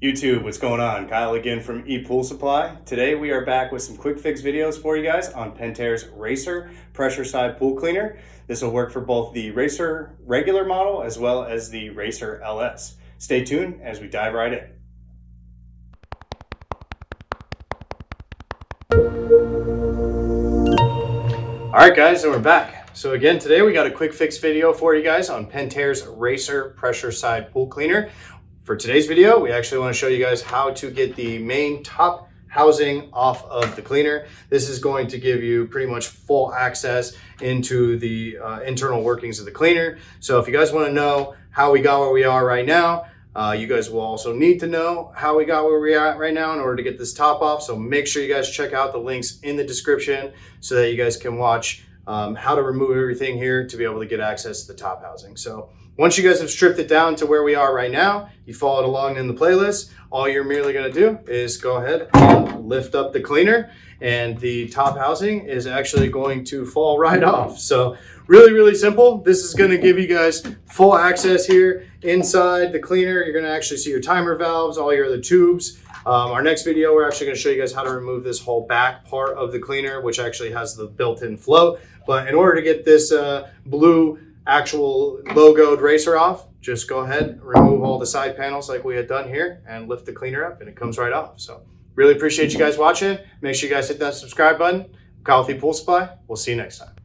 YouTube, what's going on? Kyle again from ePoolSupply. Today we are back with some quick fix videos for you guys on Pentair's Racer Pressure Side Pool Cleaner. This will work for both the Racer regular model as well as the Racer LS. Stay tuned as we dive right in. Alright guys, and we're back. So again, today we got a quick fix video for you guys on Pentair's Racer Pressure Side Pool Cleaner. For today's video, we actually want to show you guys how to get the main top housing off of the cleaner. This is going to give you pretty much full access into the internal workings of the cleaner. So if you guys want to know how we got where we are right now, you guys will also need to know how we got where we are at right now in order to get this top off. So make sure you guys check out the links in the description so that you guys can watch how to remove everything here to be able to get access to the top housing. So once you guys have stripped it down to where we are right now, you followed along in the playlist, all you're merely going to do is go ahead and lift up the cleaner, and the top housing is actually going to fall right off. So really simple. This is going to give you guys full access here inside the cleaner. You're going to actually see your timer valves, all your other tubes. Our next video, we're actually going to show you guys how to remove this whole back part of the cleaner, which actually has the built-in float. But in order to get this blue actual logoed Racer off, just go ahead, remove all the side panels like we had done here, and lift the cleaner up and it comes right off. So really appreciate you guys watching. Make sure you guys hit that subscribe button. Kyle with ePoolSupply. We'll see you next time.